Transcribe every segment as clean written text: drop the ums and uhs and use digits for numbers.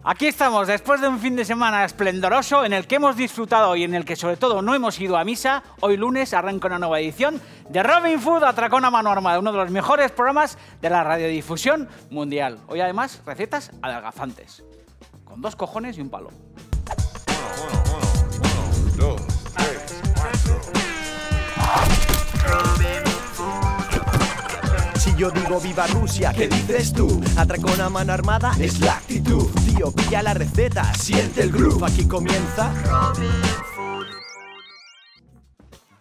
Aquí estamos, después de un fin de semana esplendoroso en el que hemos disfrutado y en el que sobre todo no hemos ido a misa. Hoy lunes arranca una nueva edición de Robin Food Atracón a mano armada, uno de los mejores programas de la radiodifusión mundial. Hoy además, recetas adelgazantes, con 2 cojones y un palo. Uno, dos, tres, cuatro. Si yo digo viva Rusia, ¿qué dices tú? Atracón a mano armada es la actitud. Tío, pilla la receta, siente el groove. Aquí comienza Robin Food.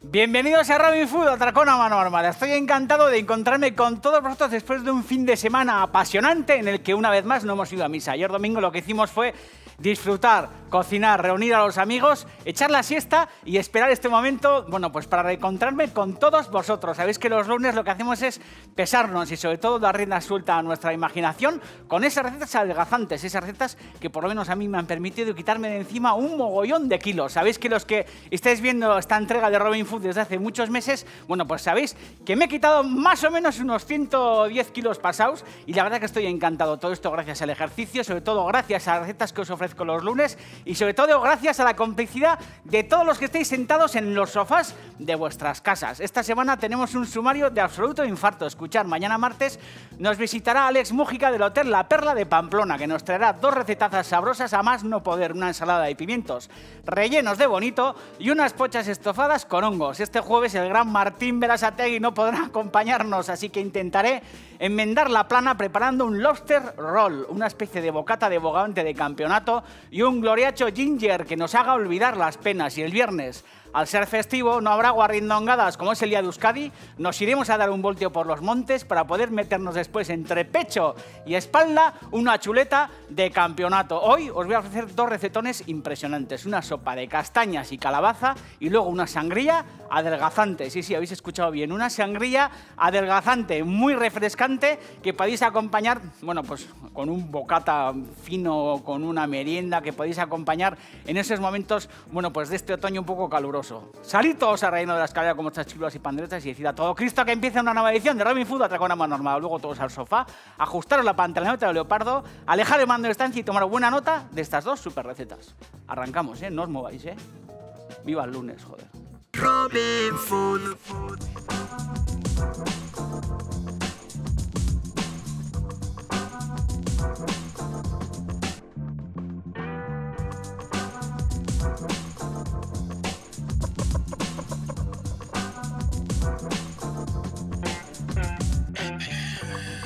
Bienvenidos a Robin Food, Atracón a mano armada. Estoy encantado de encontrarme con todos vosotros después de un fin de semana apasionante en el que una vez más no hemos ido a misa. Ayer domingo lo que hicimos fue disfrutar, cocinar, reunir a los amigos, echar la siesta y esperar este momento, bueno, pues para reencontrarme con todos vosotros. Sabéis que los lunes lo que hacemos es pesarnos y sobre todo dar rienda suelta a nuestra imaginación con esas recetas adelgazantes, esas recetas que por lo menos a mí me han permitido quitarme de encima un mogollón de kilos. Sabéis que los que estáis viendo esta entrega de Robin Food desde hace muchos meses, bueno, pues sabéis que me he quitado más o menos unos 110 kilos pasados y la verdad que estoy encantado. Todo esto gracias al ejercicio, sobre todo gracias a las recetas que os ofrezco los lunes y sobre todo gracias a la complicidad de todos los que estáis sentados en los sofás de vuestras casas. Esta semana tenemos un sumario de absoluto infarto. Escuchar, mañana martes nos visitará Alex Mújica del Hotel La Perla de Pamplona, que nos traerá 2 recetazas sabrosas a más no poder, una ensalada de pimientos rellenos de bonito y unas pochas estofadas con hongos. Este jueves el gran Martín Berasategui no podrá acompañarnos, así que intentaré enmendar la plana preparando un lobster roll, una especie de bocata de bogavante de campeonato y un gloriacho ginger que nos haga olvidar las penas. Y el viernes, al ser festivo, no habrá guarrindongadas como es el día de Euskadi. Nos iremos a dar un volteo por los montes para poder meternos después entre pecho y espalda una chuleta de campeonato. Hoy os voy a ofrecer 2 recetones impresionantes. Una sopa de castañas y calabaza y luego una sangría adelgazante. Sí, habéis escuchado bien. Una sangría adelgazante, muy refrescante, que podéis acompañar, bueno, pues con un bocata fino, con una merienda que podéis acompañar en esos momentos, bueno, pues de este otoño un poco caluroso. Salid todos a reino de la escalera como estas chiluas y panderetas y decid a todo Cristo que empieza una nueva edición de Robin Food Atracón a mano armada. Luego todos al sofá, ajustaros la pantaloneta de leopardo, alejar el mando de estancia y tomar buena nota de estas 2 super recetas. Arrancamos, no os mováis, Viva el lunes, joder. Robin Food.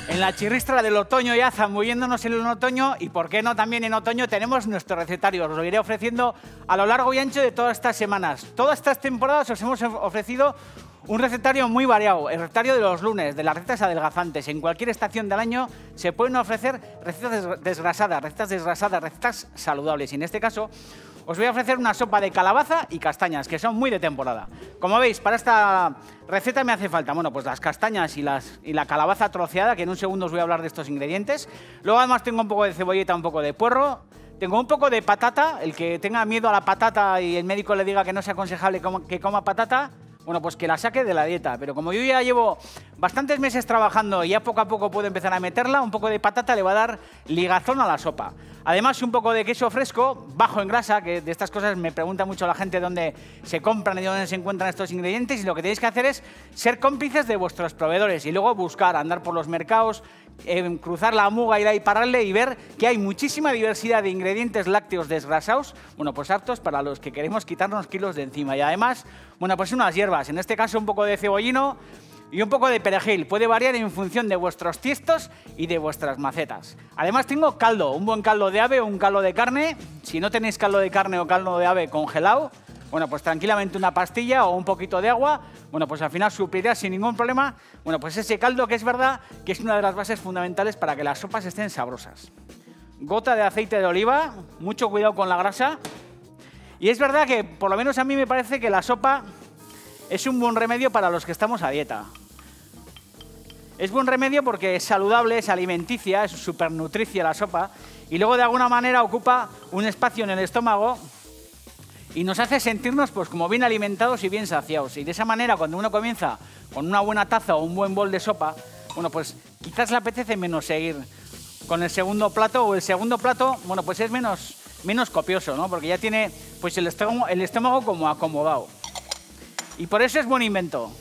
En la chirristra del otoño ya zambulléndonos en el otoño y por qué no también en otoño tenemos nuestro recetario. Os lo iré ofreciendo a lo largo y ancho de todas estas semanas. Todas estas temporadas os hemos ofrecido un recetario muy variado, el recetario de los lunes, de las recetas adelgazantes. En cualquier estación del año se pueden ofrecer recetas desgrasadas, recetas saludables. Y en este caso os voy a ofrecer una sopa de calabaza y castañas, que son muy de temporada. Como veis, para esta receta me hace falta, bueno, pues las castañas y la calabaza troceada, que en un segundo os voy a hablar de estos ingredientes. Luego además tengo un poco de cebolleta, un poco de puerro. Tengo un poco de patata. El que tenga miedo a la patata y el médico le diga que no es aconsejable que coma patata, bueno, pues que la saque de la dieta. Pero como yo ya llevo bastantes meses trabajando y ya poco a poco puedo empezar a meterla, un poco de patata le va a dar ligazón a la sopa. Además, un poco de queso fresco, bajo en grasa, que de estas cosas me pregunta mucho la gente dónde se compran y dónde se encuentran estos ingredientes, y lo que tenéis que hacer es ser cómplices de vuestros proveedores y luego buscar, andar por los mercados, cruzar la muga, ir ahí, pararle y ver que hay muchísima diversidad de ingredientes lácteos desgrasados, bueno, pues aptos para los que queremos quitarnos kilos de encima. Y además, bueno, pues unas hierbas, en este caso un poco de cebollino y un poco de perejil. Puede variar en función de vuestros tiestos y de vuestras macetas. Además tengo caldo, un buen caldo de ave o un caldo de carne. Si no tenéis caldo de carne o caldo de ave congelado, bueno, pues tranquilamente una pastilla o un poquito de agua, bueno, pues al final suplirá sin ningún problema, bueno, pues ese caldo, que es verdad que es una de las bases fundamentales para que las sopas estén sabrosas. Gota de aceite de oliva, mucho cuidado con la grasa. Y es verdad que, por lo menos a mí me parece que la sopa es un buen remedio para los que estamos a dieta. Es buen remedio porque es saludable, es alimenticia, es supernutricia la sopa y luego de alguna manera ocupa un espacio en el estómago y nos hace sentirnos pues como bien alimentados y bien saciados. Y de esa manera, cuando uno comienza con una buena taza o un buen bol de sopa, bueno, pues quizás le apetece menos seguir con el segundo plato, o el segundo plato, bueno, pues es menos copioso, ¿no? Porque ya tiene pues el estómago como acomodado. Y por eso es buen invento,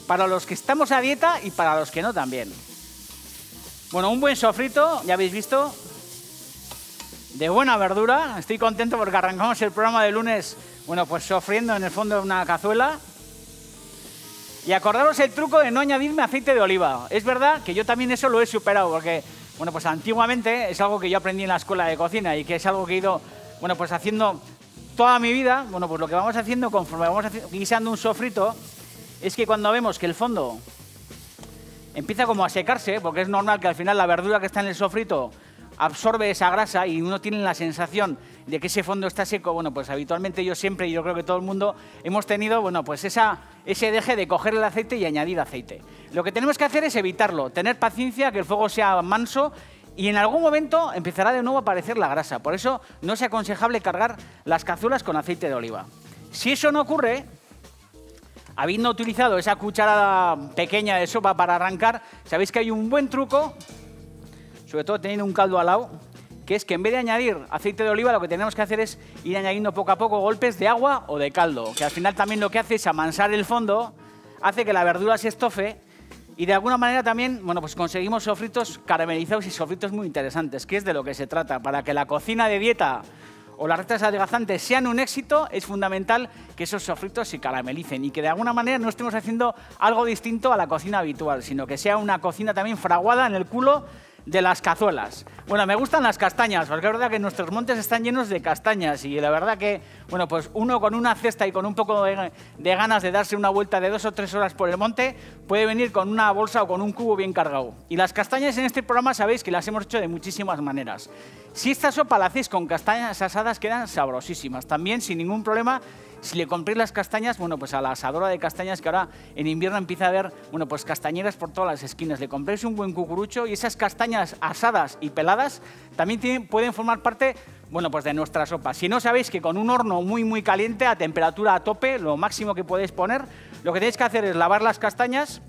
para los que estamos a dieta y para los que no también. Bueno, un buen sofrito, ya habéis visto, de buena verdura. Estoy contento porque arrancamos el programa de lunes, bueno, pues sofriendo en el fondo de una cazuela. Y acordaros el truco de no añadirme aceite de oliva. Es verdad que yo también eso lo he superado, porque, bueno, pues antiguamente es algo que yo aprendí en la escuela de cocina y que es algo que he ido, bueno, pues haciendo toda mi vida. Bueno, pues lo que vamos haciendo conforme vamos guisando un sofrito es que cuando vemos que el fondo empieza como a secarse, porque es normal que al final la verdura que está en el sofrito absorbe esa grasa y uno tiene la sensación de que ese fondo está seco, bueno, pues habitualmente yo siempre, y yo creo que todo el mundo, hemos tenido, bueno, pues ese deje de coger el aceite y añadir aceite. Lo que tenemos que hacer es evitarlo, tener paciencia, que el fuego sea manso, y en algún momento empezará de nuevo a aparecer la grasa. Por eso no es aconsejable cargar las cazuelas con aceite de oliva. Si eso no ocurre, habiendo utilizado esa cucharada pequeña de sopa para arrancar, sabéis que hay un buen truco, sobre todo teniendo un caldo al lado, que es que en vez de añadir aceite de oliva, lo que tenemos que hacer es ir añadiendo poco a poco golpes de agua o de caldo, que al final también lo que hace es amansar el fondo, hace que la verdura se estofe y de alguna manera también, bueno, pues conseguimos sofritos caramelizados y sofritos muy interesantes, que es de lo que se trata. Para que la cocina de dieta o las recetas adelgazantes sean un éxito, es fundamental que esos sofritos se caramelicen y que de alguna manera no estemos haciendo algo distinto a la cocina habitual, sino que sea una cocina también fraguada en el culo de las cazuelas. Bueno, me gustan las castañas, porque es verdad que nuestros montes están llenos de castañas y la verdad que, bueno, pues uno con una cesta y con un poco de ganas de darse una vuelta de 2 o 3 horas por el monte puede venir con una bolsa o con un cubo bien cargado. Y las castañas en este programa sabéis que las hemos hecho de muchísimas maneras. Si esta sopa la hacéis con castañas asadas quedan sabrosísimas. También sin ningún problema, si le compréis las castañas, bueno, pues a la asadora de castañas, que ahora en invierno empieza a haber, bueno, pues castañeras por todas las esquinas. Le compréis un buen cucurucho y esas castañas asadas y peladas también pueden formar parte, bueno, pues de nuestra sopa. Si no, sabéis que con un horno muy caliente, a temperatura a tope, lo máximo que podéis poner, lo que tenéis que hacer es lavar las castañas,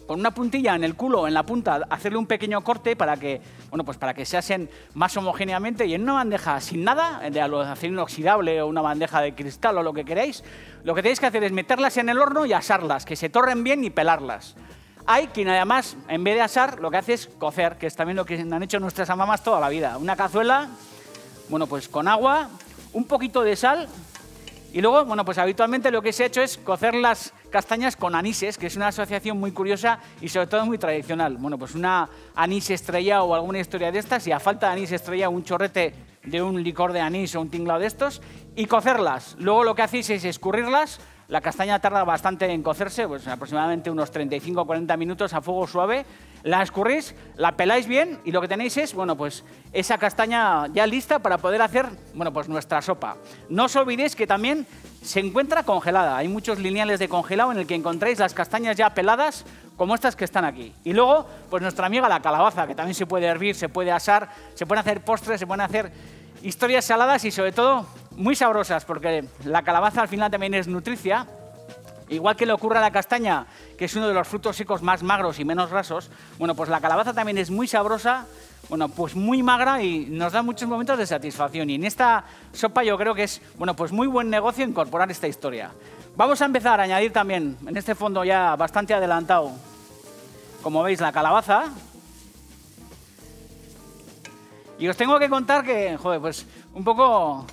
con una puntilla en el culo o en la punta, hacerle un pequeño corte para que, bueno, pues para que se asen más homogéneamente, y en una bandeja sin nada, de acero inoxidable o una bandeja de cristal o lo que queráis, lo que tenéis que hacer es meterlas en el horno y asarlas, que se torren bien y pelarlas. Hay quien además, en vez de asar, lo que hace es cocer, que es también lo que han hecho nuestras mamás toda la vida. Una cazuela, bueno, pues con agua, un poquito de sal. Y luego, bueno, pues habitualmente lo que se ha hecho es cocer las castañas con anises, que es una asociación muy curiosa y sobre todo muy tradicional. Bueno, pues una anís estrella o alguna historia de estas, y a falta de anís estrella, un chorrete de un licor de anís o un tinglado de estos, y cocerlas. Luego lo que hacéis es escurrirlas. La castaña tarda bastante en cocerse, pues aproximadamente unos 35 o 40 minutos a fuego suave. La escurrís, la peláis bien y lo que tenéis es, bueno, pues esa castaña ya lista para poder hacer, bueno, pues nuestra sopa. No os olvidéis que también se encuentra congelada. Hay muchos lineales de congelado en el que encontráis las castañas ya peladas, como estas que están aquí. Y luego, pues nuestra amiga la calabaza, que también se puede hervir, se puede asar, se pueden hacer postres, se pueden hacer historias saladas y sobre todo muy sabrosas, porque la calabaza al final también es nutricia. Igual que le ocurre a la castaña, que es uno de los frutos secos más magros y menos grasos, bueno, pues la calabaza también es muy sabrosa, bueno, pues muy magra y nos da muchos momentos de satisfacción. Y en esta sopa yo creo que es, bueno, pues muy buen negocio incorporar esta historia. Vamos a empezar a añadir también, en este fondo ya bastante adelantado, como veis, la calabaza. Y os tengo que contar que, joder, pues un poco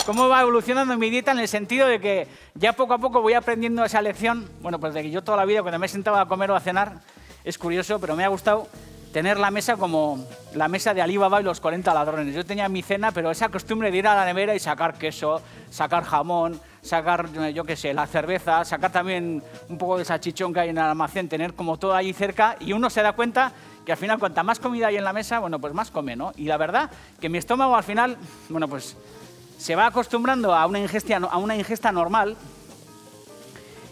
cómo va evolucionando mi dieta, en el sentido de que ya poco a poco voy aprendiendo esa lección. Bueno, pues de que yo toda la vida cuando me he sentado a comer o a cenar, es curioso, pero me ha gustado tener la mesa como la mesa de Alibaba y los 40 ladrones. Yo tenía mi cena, pero esa costumbre de ir a la nevera y sacar queso, sacar jamón, sacar, yo qué sé, la cerveza, sacar también un poco de salchichón que hay en el almacén, tener como todo ahí cerca, y uno se da cuenta que al final cuanta más comida hay en la mesa, bueno, pues más come, ¿no? Y la verdad que mi estómago al final, bueno, pues se va acostumbrando a una ingesta normal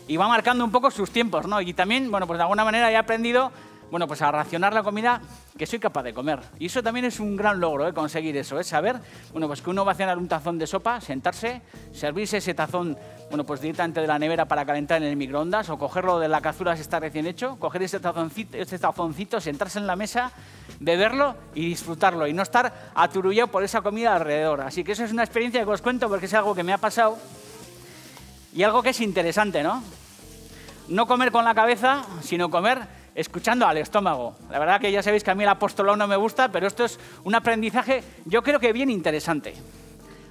y va marcando un poco sus tiempos, ¿no? Y también, bueno, pues de alguna manera he aprendido, bueno, pues a racionar la comida que soy capaz de comer. Y eso también es un gran logro, conseguir eso, saber, bueno, pues que uno va a cenar un tazón de sopa, sentarse, servirse ese tazón, bueno, pues directamente de la nevera para calentar en el microondas, o cogerlo de la cazuela si está recién hecho, coger ese tazoncito, sentarse en la mesa, beberlo y disfrutarlo, y no estar aturullado por esa comida alrededor. Así que eso es una experiencia que os cuento porque es algo que me ha pasado y algo que es interesante, ¿no? No comer con la cabeza, sino comer escuchando al estómago. La verdad que ya sabéis que a mí el apostolado no me gusta, pero esto es un aprendizaje, yo creo que bien interesante.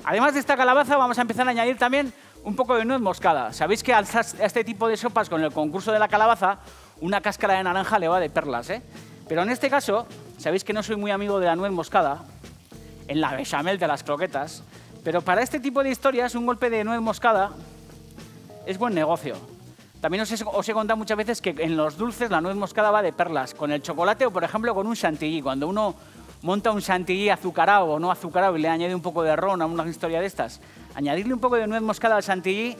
Además de esta calabaza, vamos a empezar a añadir también un poco de nuez moscada. Sabéis que a este tipo de sopas, con el concurso de la calabaza, una cáscara de naranja le va de perlas, ¿eh? Pero en este caso, sabéis que no soy muy amigo de la nuez moscada, en la bechamel de las croquetas, pero para este tipo de historias, un golpe de nuez moscada es buen negocio. También os he contado muchas veces que en los dulces la nuez moscada va de perlas, con el chocolate o, por ejemplo, con un chantilly. Cuando uno monta un chantilly azucarado o no azucarado y le añade un poco de ron a una historia de estas, añadirle un poco de nuez moscada al chantilly,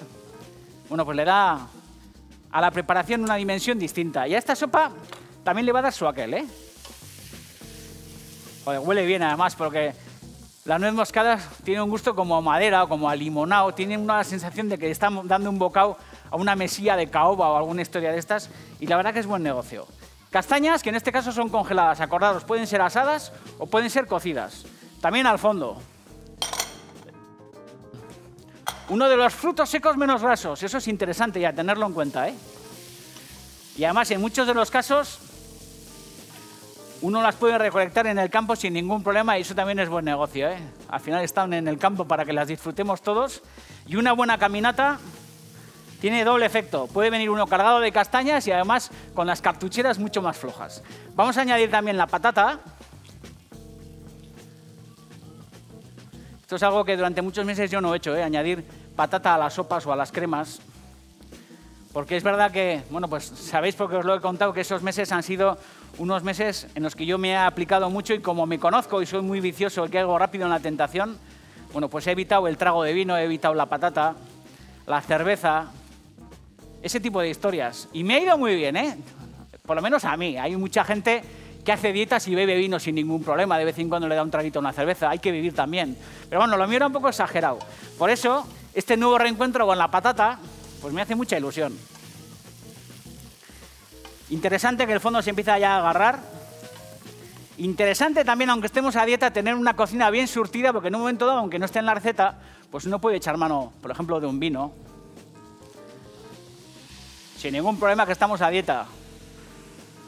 bueno, pues le da a la preparación una dimensión distinta. Y a esta sopa también le va a dar su aquel, ¿eh? Joder, huele bien además, porque la nuez moscada tiene un gusto como a madera o como a limonado, tiene una sensación de que estamos dando un bocado a una mesilla de caoba o alguna historia de estas, y la verdad que es buen negocio. Castañas, que en este caso son congeladas, acordaros, pueden ser asadas o pueden ser cocidas. También al fondo. Uno de los frutos secos menos grasos, eso es interesante ya, tenerlo en cuenta, ¿eh? Y además, en muchos de los casos, uno las puede recolectar en el campo sin ningún problema y eso también es buen negocio, ¿eh? Al final están en el campo para que las disfrutemos todos, y una buena caminata tiene doble efecto. Puede venir uno cargado de castañas y además con las cartucheras mucho más flojas. Vamos a añadir también la patata. Esto es algo que durante muchos meses yo no he hecho, añadir patata a las sopas o a las cremas. Porque es verdad que, bueno, pues sabéis porque os lo he contado que esos meses han sido unos meses en los que yo me he aplicado mucho y como me conozco y soy muy vicioso y que hago rápido en la tentación, bueno, pues he evitado el trago de vino, he evitado la patata, la cerveza, ese tipo de historias. Y me ha ido muy bien, ¿eh? Por lo menos a mí. Hay mucha gente que hace dietas y bebe vino sin ningún problema. De vez en cuando le da un traguito a una cerveza. Hay que vivir también. Pero bueno, lo mío era un poco exagerado. Por eso, este nuevo reencuentro con la patata, pues me hace mucha ilusión. Interesante que el fondo se empieza ya a agarrar. Interesante también, aunque estemos a dieta, tener una cocina bien surtida, porque en un momento dado, aunque no esté en la receta, pues uno puede echar mano, por ejemplo, de un vino. Sin ningún problema, que estamos a dieta.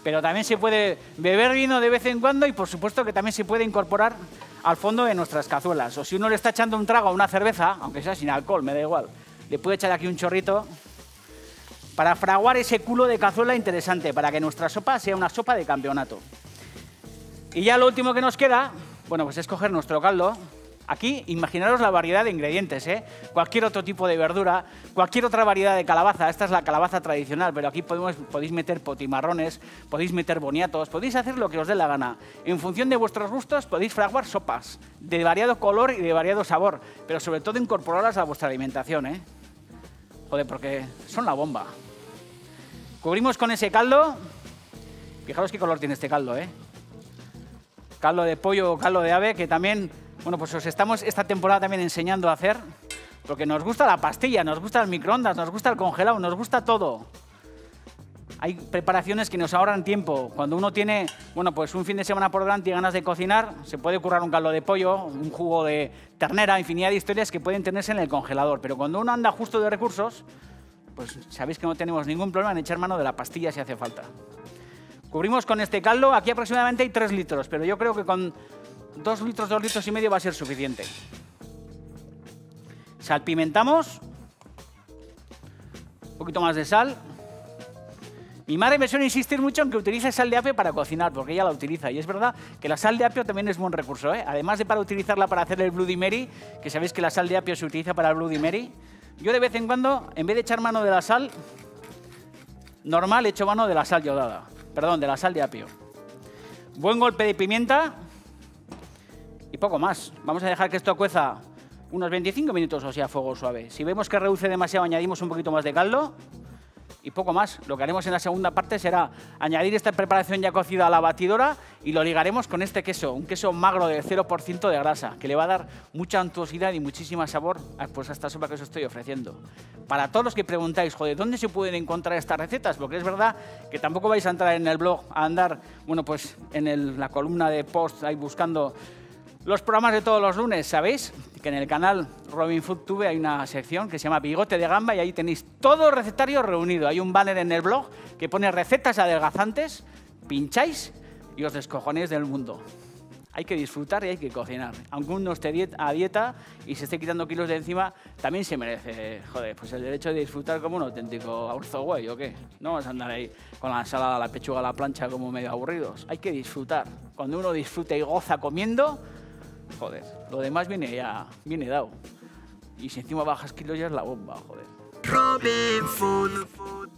Pero también se puede beber vino de vez en cuando y por supuesto que también se puede incorporar al fondo de nuestras cazuelas. O si uno le está echando un trago a una cerveza, aunque sea sin alcohol, me da igual, le puede echar aquí un chorrito para fraguar ese culo de cazuela interesante, para que nuestra sopa sea una sopa de campeonato. Y ya lo último que nos queda, bueno, pues es coger nuestro caldo. Aquí, imaginaros la variedad de ingredientes, ¿eh? Cualquier otro tipo de verdura, cualquier otra variedad de calabaza. Esta es la calabaza tradicional, pero aquí podéis meter potimarrones, podéis meter boniatos, podéis hacer lo que os dé la gana. En función de vuestros gustos podéis fraguar sopas de variado color y de variado sabor, pero sobre todo incorporarlas a vuestra alimentación, ¿eh? Joder, porque son la bomba. Cubrimos con ese caldo. Fijaros qué color tiene este caldo, ¿eh? Caldo de pollo o caldo de ave, que también, bueno, pues os estamos esta temporada también enseñando a hacer, porque nos gusta la pastilla, nos gusta el microondas, nos gusta el congelado, nos gusta todo. Hay preparaciones que nos ahorran tiempo. Cuando uno tiene, bueno, pues un fin de semana por delante y ganas de cocinar, se puede currar un caldo de pollo, un jugo de ternera, infinidad de historias que pueden tenerse en el congelador. Pero cuando uno anda justo de recursos, pues sabéis que no tenemos ningún problema en echar mano de la pastilla si hace falta. Cubrimos con este caldo. Aquí aproximadamente hay 3 litros, pero yo creo que con 2 litros, 2 litros y medio va a ser suficiente. Salpimentamos. Un poquito más de sal. Mi madre me suele insistir mucho en que utilice sal de apio para cocinar, porque ella la utiliza. Y es verdad que la sal de apio también es buen recurso, ¿eh? Además de para utilizarla para hacer el Bloody Mary, que sabéis que la sal de apio se utiliza para el Bloody Mary, yo de vez en cuando, en vez de echar mano de la sal normal, echo mano de la sal iodada. Perdón, de la sal de apio. Buen golpe de pimienta y poco más. Vamos a dejar que esto cueza unos 25 minutos o sea a fuego suave. Si vemos que reduce demasiado, añadimos un poquito más de caldo y poco más. Lo que haremos en la segunda parte será añadir esta preparación ya cocida a la batidora y lo ligaremos con este queso, un queso magro de 0% de grasa, que le va a dar mucha untuosidad y muchísimo sabor pues, a esta sopa que os estoy ofreciendo. Para todos los que preguntáis, joder, ¿dónde se pueden encontrar estas recetas? Porque es verdad que tampoco vais a entrar en el blog a andar, bueno, pues en la columna de post ahí buscando los programas de todos los lunes. Sabéis que en el canal Robin Food Tube hay una sección que se llama Bigote de Gamba y ahí tenéis todo el recetario reunido. Hay un banner en el blog que pone recetas adelgazantes, pincháis y os descojonéis del mundo. Hay que disfrutar y hay que cocinar. Aunque uno esté a dieta y se esté quitando kilos de encima, también se merece, joder, pues el derecho de disfrutar como un auténtico aurzoguay, ¿o qué? No vamos a andar ahí con la ensalada, la pechuga, la plancha como medio aburridos. Hay que disfrutar. Cuando uno disfruta y goza comiendo, joder, lo demás viene dado. Y si encima bajas kilos ya es la bomba, joder. Robin Food.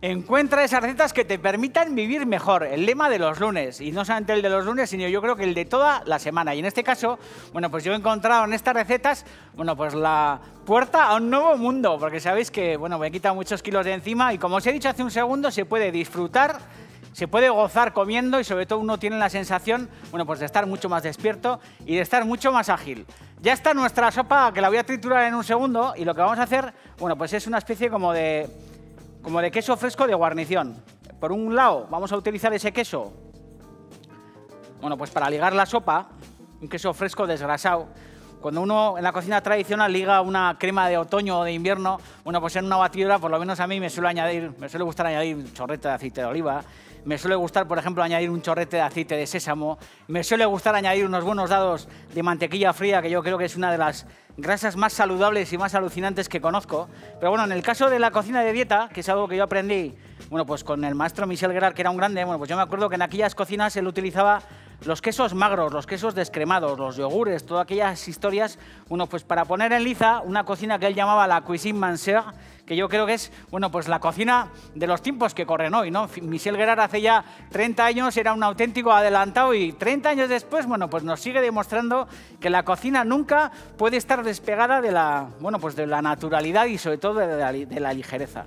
Encuentra esas recetas que te permitan vivir mejor. El lema de los lunes. Y no solamente el de los lunes, sino yo creo que el de toda la semana. Y en este caso, bueno, pues yo he encontrado en estas recetas, bueno, pues la puerta a un nuevo mundo. Porque sabéis que, bueno, me he quitado muchos kilos de encima y como os he dicho hace un segundo, se puede disfrutar, se puede gozar comiendo y sobre todo uno tiene la sensación, bueno, pues de estar mucho más despierto y de estar mucho más ágil. Ya está nuestra sopa, que la voy a triturar en un segundo, y lo que vamos a hacer, bueno, pues es una especie como de queso fresco de guarnición. Por un lado, vamos a utilizar ese queso, bueno, pues para ligar la sopa, un queso fresco desgrasado. Cuando uno en la cocina tradicional liga una crema de otoño o de invierno, bueno, pues en una batidora, por lo menos a mí me suele gustar añadir un chorrete de aceite de oliva, me suele gustar, por ejemplo, añadir un chorrete de aceite de sésamo, me suele gustar añadir unos buenos dados de mantequilla fría, que yo creo que es una de las grasas más saludables y más alucinantes que conozco. Pero bueno, en el caso de la cocina de dieta, que es algo que yo aprendí, bueno, pues con el maestro Michel Gerard, que era un grande, bueno, pues yo me acuerdo que en aquellas cocinas él utilizaba los quesos magros, los quesos descremados, los yogures, todas aquellas historias, bueno, pues para poner en liza una cocina que él llamaba la cuisine manceur, que yo creo que es, bueno, pues la cocina de los tiempos que corren hoy, ¿no? Michel Gerard hace ya 30 años era un auténtico adelantado y 30 años después, bueno, pues nos sigue demostrando que la cocina nunca puede estar despegada de la, bueno, pues de la naturalidad y sobre todo de la ligereza.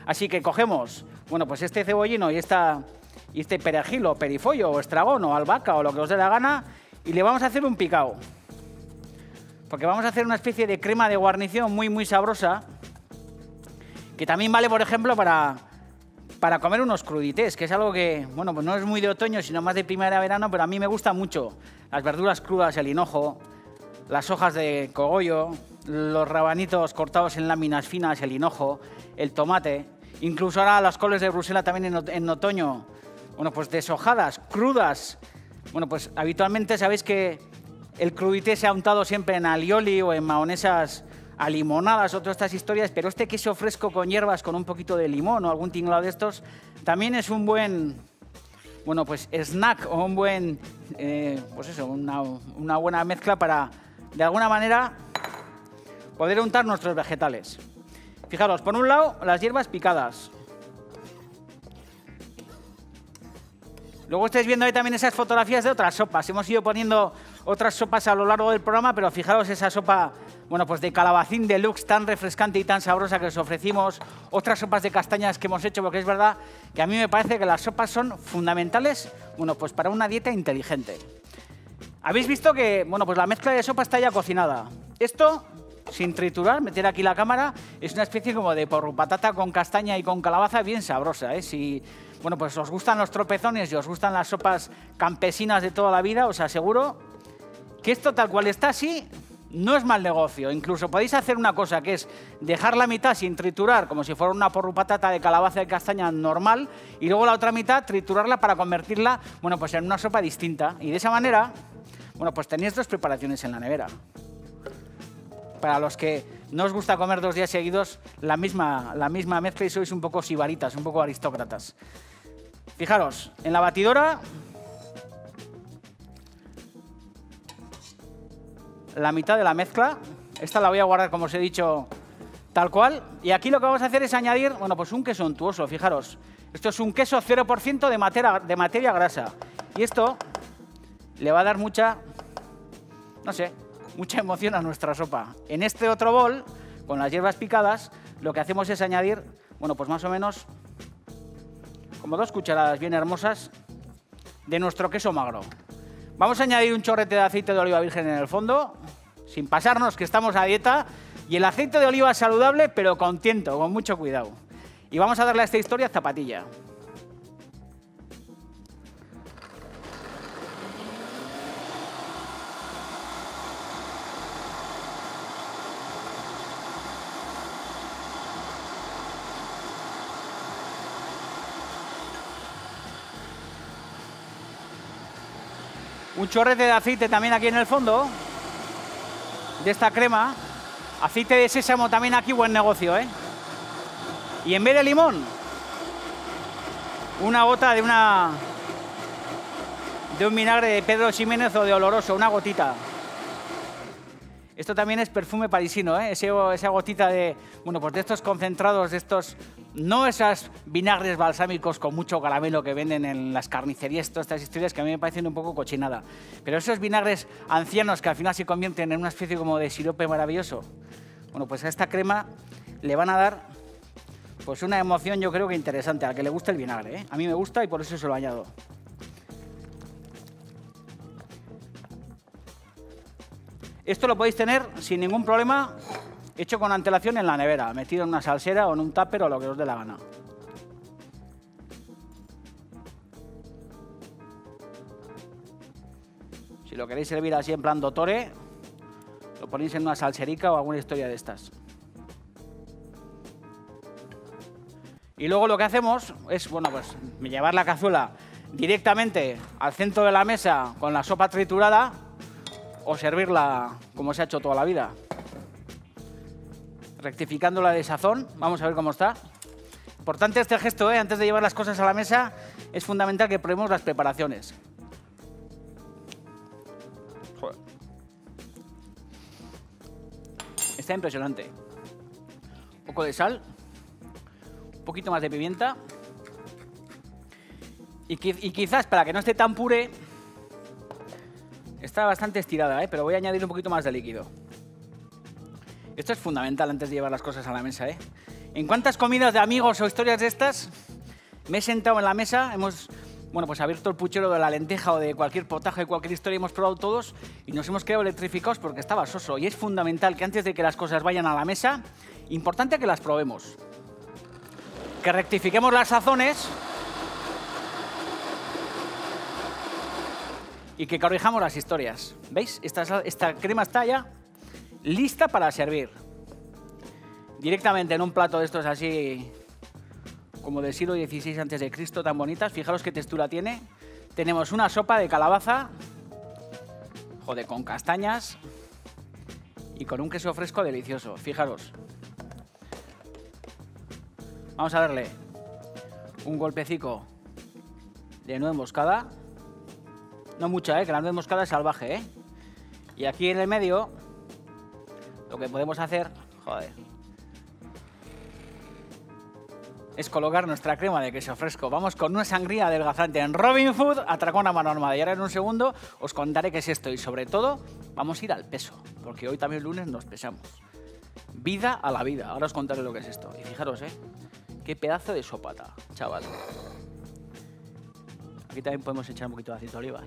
Así que cogemos, bueno, pues este cebollino y este perejil o perifollo o estragón o albahaca o lo que os dé la gana y le vamos a hacer un picado. Porque vamos a hacer una especie de crema de guarnición muy, muy sabrosa que también vale, por ejemplo, para comer unos crudités, que es algo que, bueno, pues no es muy de otoño, sino más de primavera-verano, pero a mí me gusta mucho. Las verduras crudas, el hinojo, las hojas de cogollo, los rabanitos cortados en láminas finas, el hinojo, el tomate, incluso ahora las coles de Bruselas también en otoño, bueno, pues deshojadas, crudas. Bueno, pues habitualmente sabéis que el crudité se ha untado siempre en alioli o en mayonesas alimonadas o todas estas historias, pero este queso fresco con hierbas, con un poquito de limón o algún tinglado de estos, también es un buen, bueno, pues snack o un buen, pues eso, una buena mezcla para, de alguna manera, poder untar nuestros vegetales. Fijaros, por un lado, las hierbas picadas. Luego estáis viendo ahí también esas fotografías de otras sopas. Hemos ido poniendo otras sopas a lo largo del programa, pero fijaros esa sopa, bueno, pues de calabacín deluxe tan refrescante y tan sabrosa que os ofrecimos. Otras sopas de castañas que hemos hecho, porque es verdad que a mí me parece que las sopas son fundamentales, bueno, pues para una dieta inteligente. Habéis visto que, bueno, pues la mezcla de sopa está ya cocinada. Esto, sin triturar, meter aquí la cámara, es una especie como de porrupatata con castaña y con calabaza bien sabrosa, ¿eh? Si, bueno, pues os gustan los tropezones y os gustan las sopas campesinas de toda la vida, os aseguro que esto tal cual está así no es mal negocio. Incluso podéis hacer una cosa, que es dejar la mitad sin triturar, como si fuera una porrupatata de calabaza y castaña normal, y luego la otra mitad triturarla para convertirla, bueno, pues en una sopa distinta. Y de esa manera, bueno, pues tenéis dos preparaciones en la nevera. Para los que no os gusta comer 2 días seguidos la misma mezcla y sois un poco sibaritas, un poco aristócratas. Fijaros, en la batidora la mitad de la mezcla. Esta la voy a guardar, como os he dicho, tal cual. Y aquí lo que vamos a hacer es añadir, bueno, pues un queso untuoso, fijaros. Esto es un queso 0% de materia grasa. Y esto le va a dar mucha, no sé, mucha emoción a nuestra sopa. En este otro bol, con las hierbas picadas, lo que hacemos es añadir, bueno, pues más o menos como 2 cucharadas bien hermosas de nuestro queso magro. Vamos a añadir un chorrete de aceite de oliva virgen en el fondo, sin pasarnos que estamos a dieta. Y el aceite de oliva es saludable, pero con tiento, con mucho cuidado. Y vamos a darle a esta historia zapatilla. Un chorrete de aceite también aquí en el fondo, de esta crema. Aceite de sésamo también aquí, buen negocio, ¿eh? Y en vez de limón, una gota de un vinagre de Pedro Ximénez o de Oloroso, una gotita. Esto también es perfume parisino, ¿eh? Esa gotita de, bueno, pues de estos concentrados, de estos, no esos vinagres balsámicos con mucho caramelo que venden en las carnicerías, todas estas historias que a mí me parecen un poco cochinada. Pero esos vinagres ancianos que al final se convierten en una especie como de sirope maravilloso. Bueno, pues a esta crema le van a dar pues una emoción yo creo que interesante, al que le guste el vinagre, ¿eh? A mí me gusta y por eso se lo añado. Esto lo podéis tener sin ningún problema, hecho con antelación en la nevera, metido en una salsera o en un tupper o lo que os dé la gana. Si lo queréis servir así en plan dottore, lo ponéis en una salserica o alguna historia de estas. Y luego lo que hacemos es, bueno, pues llevar la cazuela directamente al centro de la mesa con la sopa triturada o servirla como se ha hecho toda la vida. Rectificándola de sazón, vamos a ver cómo está. Importante este gesto, antes de llevar las cosas a la mesa, es fundamental que probemos las preparaciones. Joder. Está impresionante. Un poco de sal, un poquito más de pimienta y quizás para que no esté tan puré, está bastante estirada, pero voy a añadir un poquito más de líquido. Esto es fundamental antes de llevar las cosas a la mesa, ¿En cuántas comidas de amigos o historias de estas me he sentado en la mesa, hemos, bueno, pues abierto el puchero de la lenteja o de cualquier potaje, de cualquier historia, hemos probado todos y nos hemos quedado electrificados porque estaba soso. Y es fundamental que antes de que las cosas vayan a la mesa, importante que las probemos. Que rectifiquemos las sazones y que corrijamos las historias. ¿Veis? Esta crema está ya lista para servir. Directamente en un plato de estos así como del siglo XVI a.C., tan bonitas. Fijaros qué textura tiene. Tenemos una sopa de calabaza, joder, con castañas y con un queso fresco delicioso. Fijaros. Vamos a darle un golpecico de nuez moscada. No mucha, que la nuez moscada es salvaje, Y aquí en el medio, lo que podemos hacer, joder, es colocar nuestra crema de queso fresco. Vamos con una sangría adelgazante en Robin Food, atracón a mano armada. Y ahora en un segundo os contaré qué es esto. Y sobre todo, vamos a ir al peso, porque hoy también lunes nos pesamos. Vida a la vida. Ahora os contaré lo que es esto. Y fijaros, qué pedazo de sopata, chaval. Aquí también podemos echar un poquito de aceite de oliva,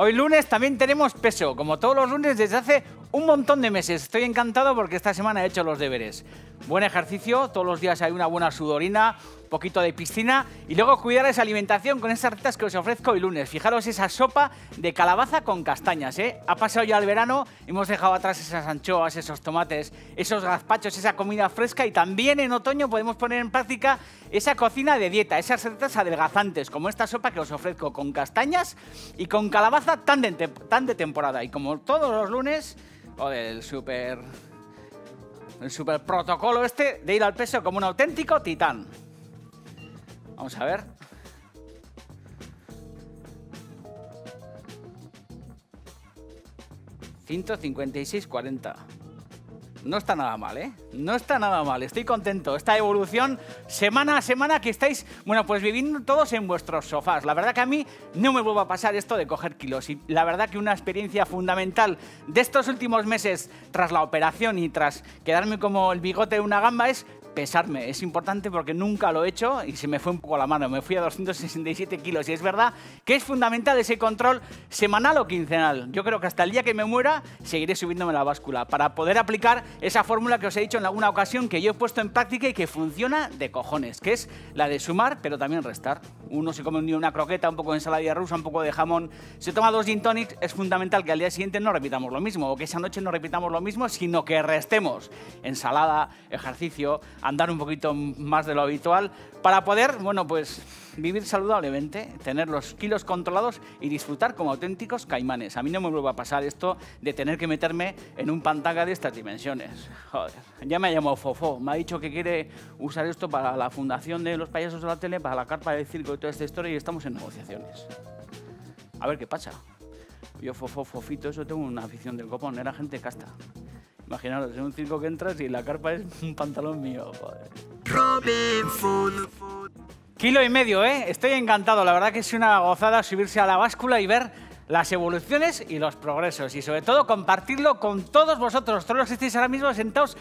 Hoy lunes también tenemos peso, como todos los lunes desde hace un montón de meses. Estoy encantado porque esta semana he hecho los deberes. Buen ejercicio, todos los días hay una buena sudorina, un poquito de piscina y luego cuidar esa alimentación con esas recetas que os ofrezco hoy lunes. Fijaros esa sopa de calabaza con castañas, Ha pasado ya el verano, hemos dejado atrás esas anchoas, esos tomates, esos gazpachos, esa comida fresca y también en otoño podemos poner en práctica esa cocina de dieta, esas recetas adelgazantes como esta sopa que os ofrezco con castañas y con calabaza tan de temporada. Y como todos los lunes, joder, el súper el super protocolo este de ir al peso como un auténtico titán. Vamos a ver. ...156,40. No está nada mal, ¿eh? No está nada mal, estoy contento. Esta evolución, semana a semana, que estáis, bueno, pues viviendo todos en vuestros sofás. La verdad que a mí no me vuelve a pasar esto de coger kilos. Y la verdad que una experiencia fundamental de estos últimos meses, tras la operación y tras quedarme como el bigote de una gamba, es pesarme. Es importante porque nunca lo he hecho y se me fue un poco la mano. Me fui a 267 kilos y es verdad que es fundamental ese control semanal o quincenal. Yo creo que hasta el día que me muera seguiré subiéndome la báscula para poder aplicar esa fórmula que os he dicho en alguna ocasión que yo he puesto en práctica y que funciona de cojones, que es la de sumar pero también restar. Uno se come un día una croqueta, un poco de ensalada rusa, un poco de jamón, se toma 2 gin tonics, es fundamental que al día siguiente no repitamos lo mismo o que esa noche no repitamos lo mismo, sino que restemos ensalada, ejercicio, andar un poquito más de lo habitual para poder, bueno, pues vivir saludablemente, tener los kilos controlados y disfrutar como auténticos caimanes. A mí no me vuelve a pasar esto de tener que meterme en un pantanga de estas dimensiones. Joder, ya me ha llamado Fofó, me ha dicho que quiere usar esto para la fundación de los payasos de la tele, para la carpa del circo y toda esta historia y estamos en negociaciones. A ver qué pasa. Yo Fofito, eso tengo una afición del copón, era gente casta. Imaginaros, en un circo que entras y la carpa es un pantalón mío, joder. Kilo y medio, ¿eh? Estoy encantado. La verdad que es una gozada subirse a la báscula y ver las evoluciones y los progresos. Y sobre todo compartirlo con todos vosotros. Todos los que estáis ahora mismo sentados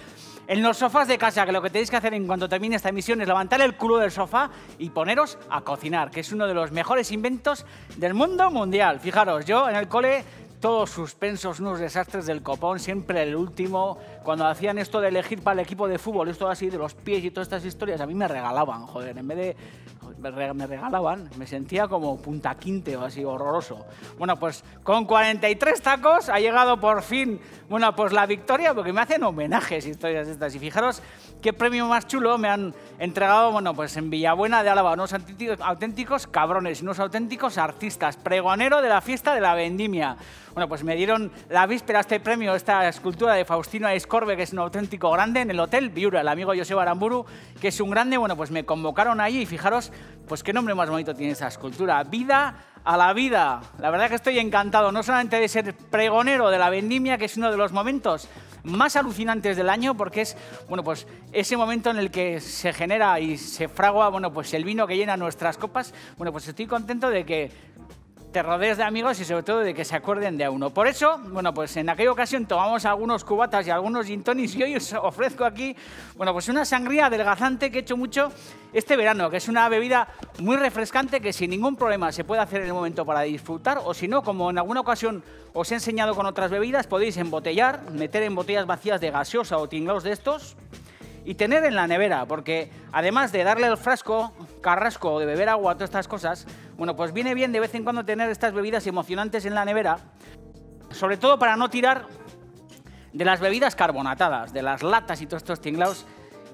en los sofás de casa, que lo que tenéis que hacer en cuanto termine esta emisión es levantar el culo del sofá y poneros a cocinar, que es uno de los mejores inventos del mundo mundial. Fijaros, yo en el cole... todos suspensos, unos desastres del copón, siempre el último. Cuando hacían esto de elegir para el equipo de fútbol, esto así de los pies y todas estas historias, a mí me regalaban, joder, en vez de... me regalaban, me sentía como Punta Quinte o así, horroroso. Bueno, pues con 43 tacos ha llegado por fin, bueno, pues la victoria, porque me hacen homenajes, historias de estas. Y fijaros qué premio más chulo me han entregado, bueno, pues en Villabuena de Álava, unos auténticos cabrones, unos auténticos artistas, pregonero de la fiesta de la vendimia. Bueno, pues me dieron la víspera este premio, esta escultura de Faustino Aiscorbe, que es un auténtico grande, en el Hotel Viura, el amigo Joseba Aramburu, que es un grande. Bueno, pues me convocaron allí y fijaros, pues qué nombre más bonito tiene esa escultura, Vida a la Vida. La verdad que estoy encantado, no solamente de ser pregonero de la vendimia, que es uno de los momentos más alucinantes del año, porque es, bueno, pues ese momento en el que se genera y se fragua, bueno, pues el vino que llena nuestras copas. Bueno, pues estoy contento de que te rodees de amigos y sobre todo de que se acuerden de a uno. Por eso, bueno, pues en aquella ocasión tomamos algunos cubatas y algunos gin tonics y hoy os ofrezco aquí, bueno, pues una sangría adelgazante que he hecho mucho este verano, que es una bebida muy refrescante que sin ningún problema se puede hacer en el momento para disfrutar, o si no, como en alguna ocasión os he enseñado con otras bebidas, podéis embotellar, meter en botellas vacías de gaseosa o tinglaos de estos y tener en la nevera, porque además de darle al frasco, carrasco o de beber agua, todas estas cosas, bueno, pues viene bien de vez en cuando tener estas bebidas emocionantes en la nevera, sobre todo para no tirar de las bebidas carbonatadas, de las latas y todos estos tinglaos,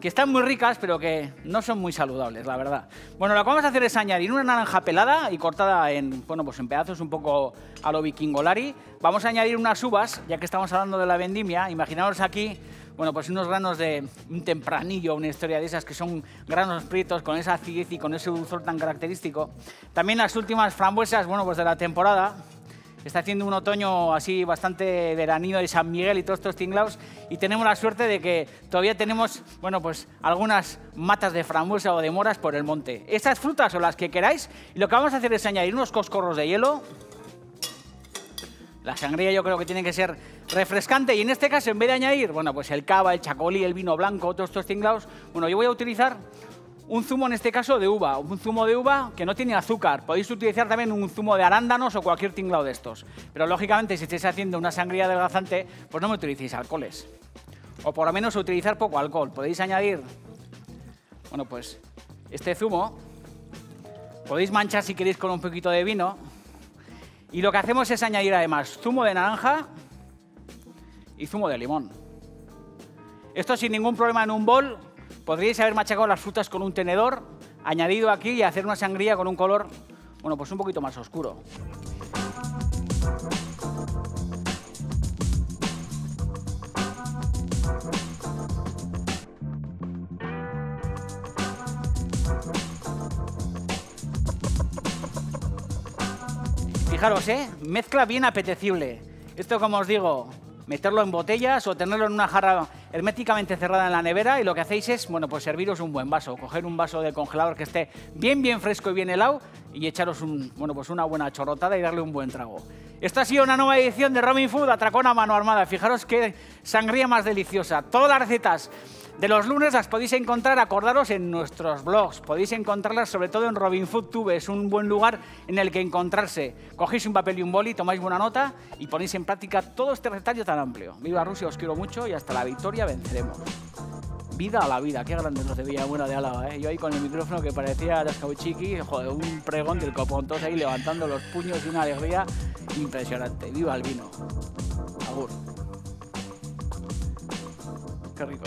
que están muy ricas, pero que no son muy saludables, la verdad. Bueno, lo que vamos a hacer es añadir una naranja pelada y cortada en, bueno, pues en pedazos un poco a lo vikingolari. Vamos a añadir unas uvas, ya que estamos hablando de la vendimia. Imaginaos aquí, bueno, pues unos granos de un tempranillo, una historia de esas que son granos prietos con esa acidez y con ese dulzor tan característico. También las últimas frambuesas, bueno, pues de la temporada. Está haciendo un otoño así bastante veranillo de San Miguel y todos estos tinglaos, y tenemos la suerte de que todavía tenemos, bueno, pues algunas matas de frambuesa o de moras por el monte. Estas frutas o las que queráis, y lo que vamos a hacer es añadir unos coscorros de hielo. La sangría yo creo que tiene que ser refrescante, y en este caso, en vez de añadir, bueno, pues el cava, el chacolí, el vino blanco, todos estos tinglaos, bueno, yo voy a utilizar un zumo, en este caso, de uva. Un zumo de uva que no tiene azúcar. Podéis utilizar también un zumo de arándanos o cualquier tinglao de estos. Pero, lógicamente, si estáis haciendo una sangría adelgazante, pues no me utilicéis alcoholes. O por lo menos utilizar poco alcohol. Podéis añadir, bueno, pues este zumo. Podéis manchar, si queréis, con un poquito de vino. Y lo que hacemos es añadir, además, zumo de naranja y zumo de limón. Esto sin ningún problema en un bol. Podríais haber machacado las frutas con un tenedor, añadido aquí y hacer una sangría con un color, bueno, pues un poquito más oscuro. Fijaros, mezcla bien apetecible. Esto, como os digo, meterlo en botellas o tenerlo en una jarra herméticamente cerrada en la nevera, y lo que hacéis es, bueno, pues serviros un buen vaso, coger un vaso de congelador que esté bien fresco y bien helado y echaros pues una buena chorrotada y darle un buen trago. Esta ha sido una nueva edición de Robin Food, atracón a mano armada. Fijaros qué sangría más deliciosa. Todas las recetas de los lunes las podéis encontrar, acordaros, en nuestros blogs. Podéis encontrarlas sobre todo en Robin Food Tube. Es un buen lugar en el que encontrarse. Cogéis un papel y un boli, tomáis buena nota y ponéis en práctica todo este recetario tan amplio. Viva Rusia, os quiero mucho y hasta la victoria venceremos. Vida a la vida, qué grande los de Villabuena de Álava, Yo ahí con el micrófono que parecía las Cauchiqui, joder, un pregón del copón, todos ahí levantando los puños y una alegría impresionante. Viva el vino. Agur. Qué rico.